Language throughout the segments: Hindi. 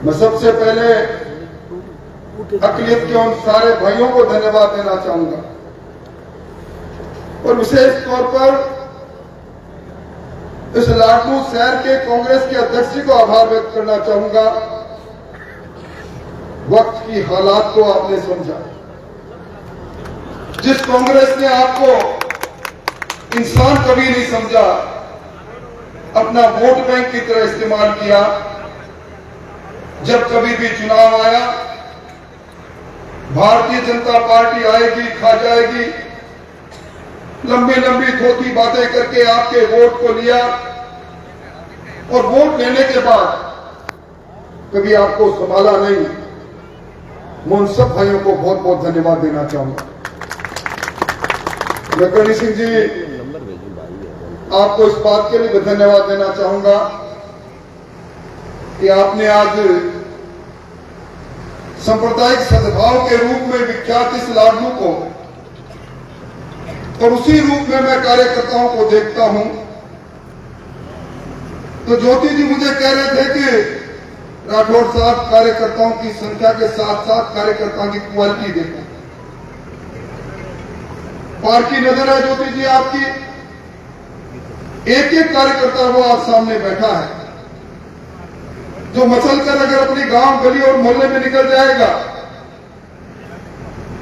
मैं सबसे पहले अक़लियत के उन सारे भाइयों को धन्यवाद देना चाहूंगा और विशेष तौर पर इस लाडनू शहर के कांग्रेस के अध्यक्ष जी को आभार व्यक्त करना चाहूंगा। वक्त की हालात को आपने समझा। जिस कांग्रेस ने आपको इंसान कभी नहीं समझा, अपना वोट बैंक की तरह इस्तेमाल किया। जब कभी भी चुनाव आया, भारतीय जनता पार्टी आएगी, खा जाएगी, लंबी लंबी थोथी बातें करके आपके वोट को लिया और वोट लेने के बाद कभी आपको संभाला नहीं। मैं उन सब भाइयों को बहुत बहुत धन्यवाद देना चाहूंगा। करणी सिंह जी, आपको इस बात के लिए भी धन्यवाद देना चाहूंगा कि आपने आज सांप्रदायिक सद्भाव के रूप में विख्यात इस लाडनू को, और उसी रूप में मैं कार्यकर्ताओं को देखता हूं। तो ज्योति जी मुझे कह रहे थे कि राठौड़ साहब कार्यकर्ताओं की संख्या के साथ साथ कार्यकर्ताओं की क्वालिटी देखो। पार्टी नजर है ज्योति जी आपकी, एक एक कार्यकर्ता वो आप सामने बैठा है जो मचलकर अगर अपनी गांव गली और मोहल्ले में निकल जाएगा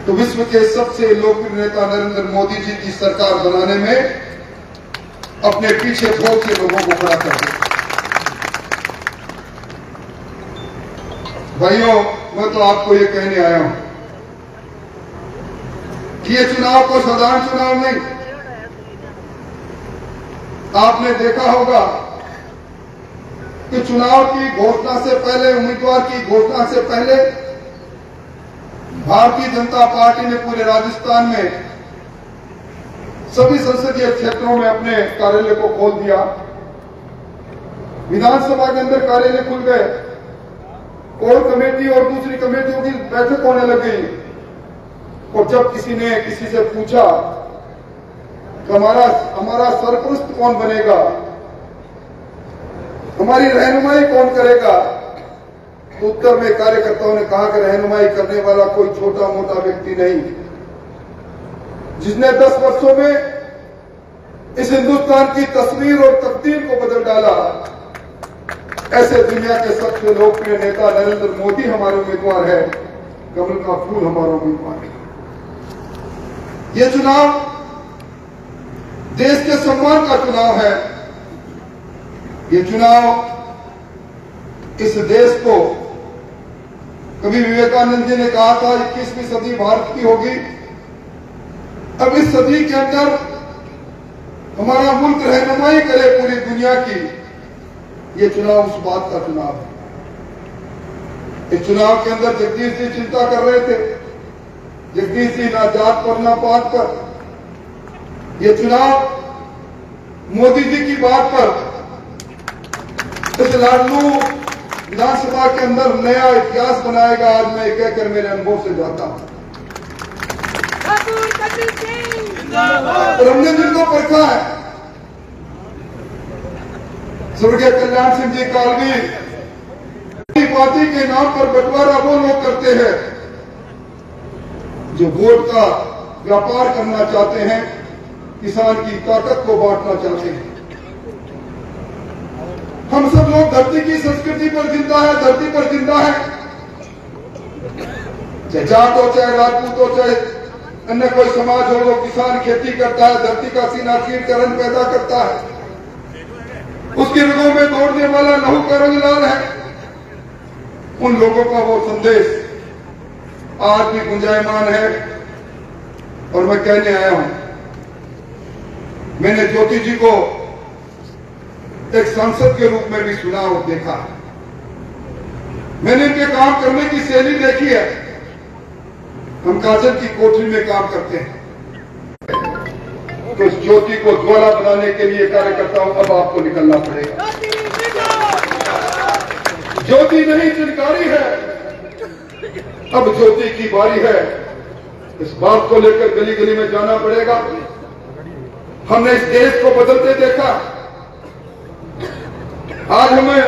तो विश्व के सबसे लोकप्रिय नेता नरेंद्र मोदी जी की सरकार बनाने में अपने पीछे बहुत से लोगों को खड़ा कर दे। भाइयों, मैं तो आपको ये कहने आया हूं कि ये चुनाव को साधारण चुनाव नहीं। आपने देखा होगा कि चुनाव की घोषणा से पहले, उम्मीदवार की घोषणा से पहले भारतीय जनता पार्टी ने पूरे राजस्थान में सभी संसदीय क्षेत्रों में अपने कार्यालय को खोल दिया। विधानसभा के अंदर कार्यालय खुल गए, कोर कमेटी और दूसरी कमेटियों की बैठक होने लग गई। और जब किसी ने किसी से पूछा कि हमारा सरपरस्त कौन बनेगा, हमारी रहनुमाई कौन करेगा, तो उत्तर में कार्यकर्ताओं ने कहा कि रहनुमाई करने वाला कोई छोटा मोटा व्यक्ति नहीं, जिसने 10 वर्षों में इस हिंदुस्तान की तस्वीर और तकदीर को बदल डाला, ऐसे दुनिया के सबसे लोकप्रिय नेता नरेंद्र मोदी हमारे उम्मीदवार है। कमल का फूल हमारा उम्मीदवार है। ये चुनाव देश के सम्मान का चुनाव है। ये चुनाव इस देश को, कभी विवेकानंद जी ने कहा था 21वीं सदी भारत की होगी। अब इस सदी के अंदर हमारा मुल्क रहनुमाई करे पूरी दुनिया की, ये चुनाव उस बात का चुनाव है। इस चुनाव के अंदर जगदीश जी चिंता कर रहे थे, जगदीश जी ना जात पर ना पात पर। ये चुनाव मोदी जी की बात पर इस लाडनू विधानसभा के अंदर नया इतिहास बनाएगा। आज मैं कहकर मेरे अनुभव से जाता हूं। और हमने जिनको परखा है, स्वर्गीय कल्याण सिंह जी कालवी, पार्टी के नाम पर बंटवारा वो लोग करते हैं जो वोट का व्यापार करना चाहते हैं, किसान की ताकत को बांटना चाहते हैं। हम सब लोग धरती की संस्कृति पर जिंदा है, धरती पर जिंदा है। चाहे जाट हो, चाहे राजपूत हो, चाहे अन्य कोई समाज हो, वो किसान खेती करता है, धरती का सीना चीर कर अन्न पैदा करता है। उसकी रगों में दौड़ने वाला लहू का रंग लाल है। उन लोगों का वो संदेश आज भी गुंजायमान है। और मैं कहने आया हूं, मैंने ज्योति जी को एक सांसद के रूप में भी सुना और देखा। मैंने इनके काम करने की शैली देखी है। हम काजल की कोठरी में काम करते हैं, तो इस ज्योति को ज्वाला बनाने के लिए कार्यकर्ताओं अब आपको निकलना पड़ेगा। ज्योति नहीं चिनकारी है, अब ज्योति की बारी है। इस बात को लेकर गली गली में जाना पड़ेगा। हमने इस देश को बदलते देखा। आज हमें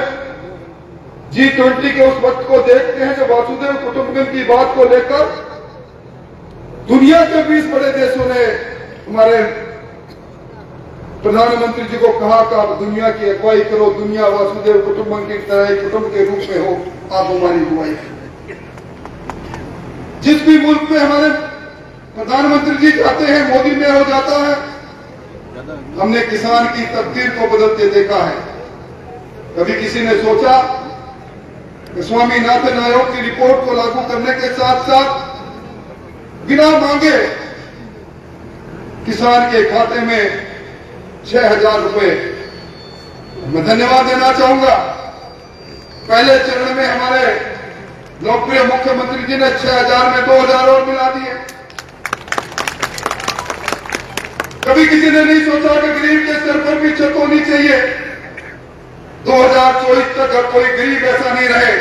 G20 के उस वक्त को देखते हैं जब वासुदेव कुटुंबकम की बात को लेकर दुनिया के 20 बड़े देशों ने हमारे प्रधानमंत्री जी को कहा कि आप दुनिया की अगुवाई करो, दुनिया वासुदेव कुटुंबकम की तरह कुटुंब के रूप में हो, आप हमारी अगुवाई करो। जिस भी मुल्क में हमारे प्रधानमंत्री जी जाते हैं मोदी में हो जाता है। हमने किसान की तकदीर को बदलते देखा है। कभी किसी ने सोचा कि स्वामीनाथन आयोग की रिपोर्ट को लागू करने के साथ साथ बिना मांगे किसान के खाते में 6,000 रुपए। मैं धन्यवाद देना चाहूंगा, पहले चरण में हमारे लोकप्रिय मुख्यमंत्री जी ने 6,000 में 2,000 और मिला दिए। कभी किसी ने नहीं सोचा कि गरीब के सर पर भी छत होनी चाहिए। 2024 तक हर कोई गरीब ऐसा नहीं रहे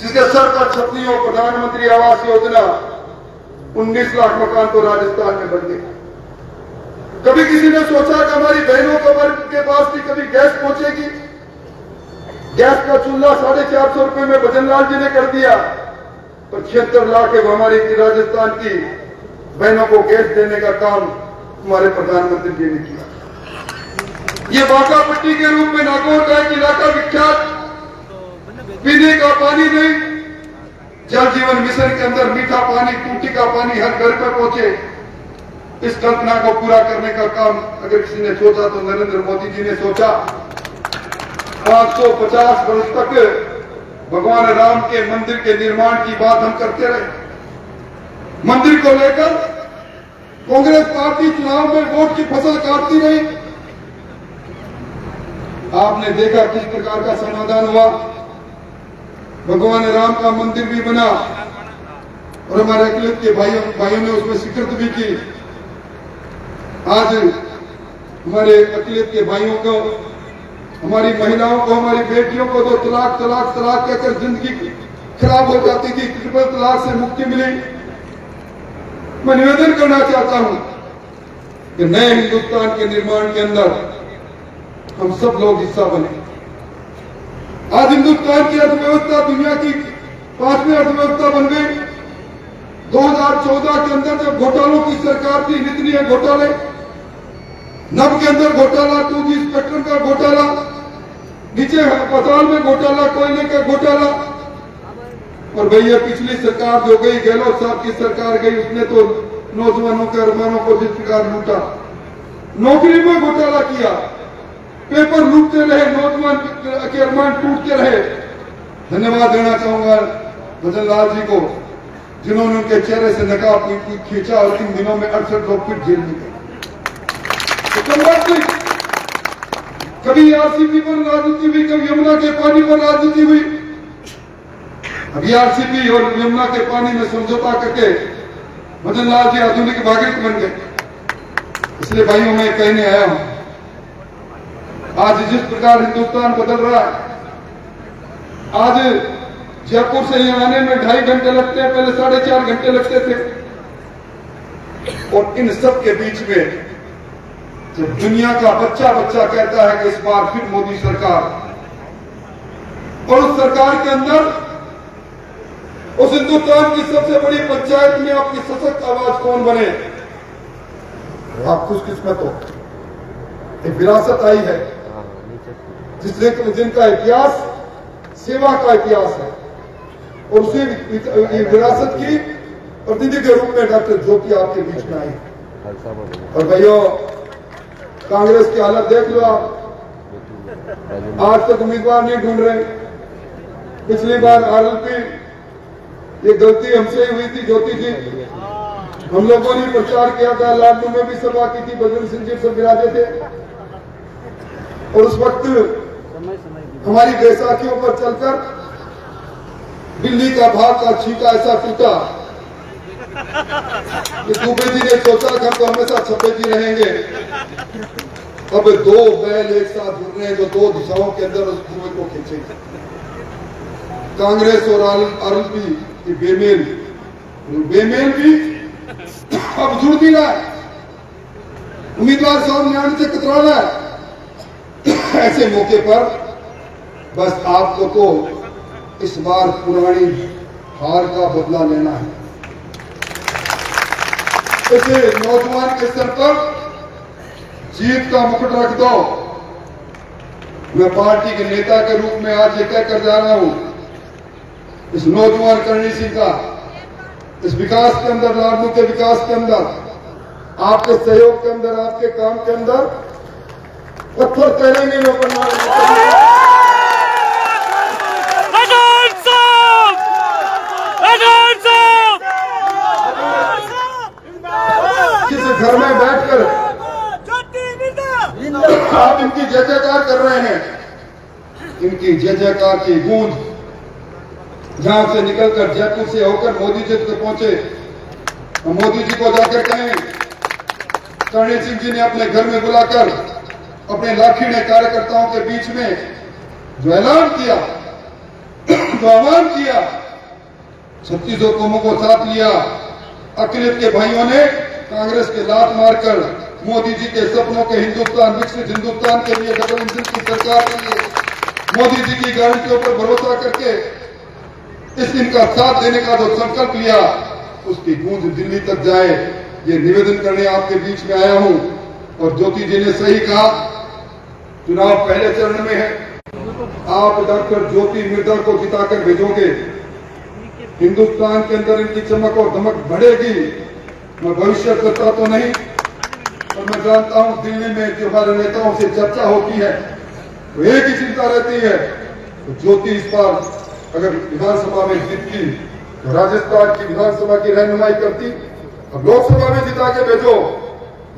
जिसके सर पर छत नहीं हो। प्रधानमंत्री आवास योजना 19 लाख मकान तो राजस्थान में बन गए। कभी किसी ने सोचा कि हमारी बहनों के पास भी कभी गैस पहुंचेगी। गैस का चूल्हा 450 रुपए में भजनलाल जी ने कर दिया, पर 76 लाख हमारी राजस्थान की बहनों को गैस देने का काम हमारे प्रधानमंत्री जी ने किया। ये बांका पट्टी के रूप में नागौर का एक इलाका विख्यात, पीने का पानी नहीं, जल जीवन मिशन के अंदर मीठा पानी, टूटी का पानी हर घर पर पहुंचे। इस कल्पना को पूरा करने का काम अगर किसी ने सोचा तो नरेंद्र मोदी जी ने सोचा। 550 वर्ष तक भगवान राम के मंदिर के निर्माण की बात हम करते रहे। मंदिर को लेकर कांग्रेस पार्टी चुनाव में वोट की फसल काटती रही। आपने देखा किस प्रकार का समाधान हुआ। भगवान राम का मंदिर भी बना और हमारे अखिलेश के भाइयों ने उसमें स्वीकृति भी की। आज हमारे अखिलेश के भाइयों को, हमारी महिलाओं को, हमारी बेटियों को तो तलाक तलाक तलाक कहकर जिंदगी खराब हो जाती थी, ट्रिपल तलाक से मुक्ति मिली। मैं निवेदन करना चाहता हूं कि नए हिंदुस्तान के निर्माण के अंदर हम सब लोग हिस्सा बने। आज हिंदुस्तान की अर्थव्यवस्था दुनिया की 5वीं अर्थव्यवस्था बन गई। 2014 के अंदर जब घोटालों की सरकार थी, इतनी है घोटाले, नब के अंदर घोटाला, 2G स्पेक्ट्रम का घोटाला, नीचे अस्पताल में घोटाला, कोयले का घोटाला। और भैया पिछली सरकार जो गई, गहलोत साहब की सरकार गई, उसने तो नौजवानों के अरमानों को जिस प्रकार लूटा, नौकरी में घोटाला किया, पेपर लूटते रहे, नौजवान के अरमान टूटते रहे। धन्यवाद देना चाहूंगा भजनलाल जी को, जिन्होंने उनके चेहरे से नकाब खींचा और 3 दिनों में 68 लोग फिर जेल में गए। कभी आरसीपी पर राजनीति हुई, कभी यमुना के पानी पर राजनीति हुई। अभी आरसीपी और यमुना के पानी में समझौता करके भजनलाल जी आधुनिक भागीरथ बन गए। इसलिए भाइयों मैं कहने आया हूं, आज जिस प्रकार हिंदुस्तान बदल रहा है, आज जयपुर से यहां आने में 2.5 घंटे लगते हैं, पहले 4.5 घंटे लगते थे। और इन सब के बीच में जब दुनिया का बच्चा कहता है कि इस बार फिर मोदी सरकार, और उस सरकार के अंदर उस हिंदुस्तान की सबसे बड़ी पंचायत में आपकी सशक्त आवाज कौन बने, आप खुशकिस्मत हो। एक विरासत आई है जिनका इतिहास सेवा का इतिहास है, और उसी विरासत की प्रतिनिधि के रूप में डॉक्टर ज्योति आपके बीच में आई। और भाइयों, कांग्रेस की हालत देख लो आप। आज तक उम्मीदवार नहीं ढूंढ रहे। पिछली बार आरएलपी, ये गलती हमसे ही हुई थी, ज्योति जी, हम लोगों ने प्रचार किया था, लाडनू में भी सभा की थी, बजरंग सिंह जी सब विराजे थे। और उस वक्त हमारी बैसाखियों पर चलकर बिल्ली का भाग का छींटा ऐसा टूटा कि दुबे जी ने सोचा कि हम तो हमेशा छपे जी रहेंगे। अब 2 बैल एक साथ जुड़ रहे हैं जो 2 दिशाओं के अंदर उस कुएं को खींचेंगे। कांग्रेस और आरएलपी की बेमेल भी अब जुड़ भी रहा है। उम्मीदवार सामने आने से कतरा रहा है। ऐसे मौके पर बस आपको तो इस बार पुरानी हार का बदला लेना है। इसे नौजवान के सर पर जीत का मुकुट रख दो। मैं पार्टी के नेता के रूप में आज ये कहकर जा रहा हूं, इस नौजवान करणी सिंह का इस विकास के अंदर, लाडनू के विकास के अंदर, आपके सहयोग के अंदर, आपके काम के अंदर पत्थर तैरेंगे में किसी घर में बैठकर आप इनकी जय जयकार कर रहे हैं। इनकी जय जयकार की गूंज जहां से निकलकर जयपुर से होकर मोदी जी तक पहुंचे, मोदी जी को जाकर कहें करणी सिंह जी ने अपने घर में बुलाकर अपने लाखीने कार्यकर्ताओं के बीच में जो ऐलान किया, जो आह्वान किया, 36 कौमों को साथ लिया। अखिलेश के भाइयों ने कांग्रेस के लात मारकर मोदी जी के सपनों के हिंदुस्तान, विकसित हिंदुस्तान के लिए, डबल इंजन की सरकार के लिए मोदी जी की गारंटियों पर भरोसा करके इस दिन का साथ देने का जो संकल्प लिया, उसकी गूंज दिल्ली तक जाए, ये निवेदन करने आपके बीच में आया हूं। और ज्योति जी ने सही कहा, चुनाव पहले चरण में है, आप डॉक्टर ज्योति मिर्धा को जिताकर भेजोगे, हिंदुस्तान के अंदर इनकी चमक और दमक बढ़ेगी। मैं भविष्य करता तो नहीं, और मैं जानता हूं दिल्ली में जो हमारे नेताओं से चर्चा होती है तो एक ही चिंता रहती है, तो ज्योति इस बार अगर विधानसभा में जीतती तो राजस्थान की विधानसभा की रहनुमाई करती, अब लोकसभा में जिता के भेजो,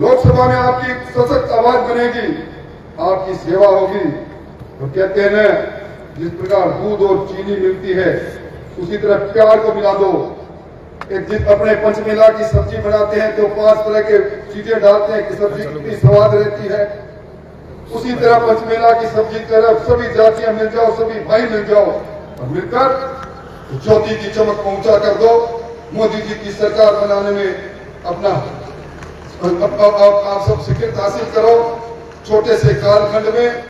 लोकसभा में आपकी सशक्त आवाज बनेगी, आपकी सेवा होगी। तो कहते हैं ना, जिस प्रकार दूध और चीनी मिलती है उसी तरह प्यार को मिला दो। एक जिस अपने पंचमेला की सब्जी बनाते हैं तो 5 तरह के चीजें डालते हैं कि सब्जी कितनी स्वाद रहती है, उसी तरह पंचमेला की सब्जी की तरफ सभी जातियां मिल जाओ, सभी भाई मिल जाओ और मिलकर ज्योति की चमक को ऊंचा कर दो। मोदी जी की सरकार बनाने में अपना आप सब स्वीकृत हासिल करो। छोटे से कालखंड में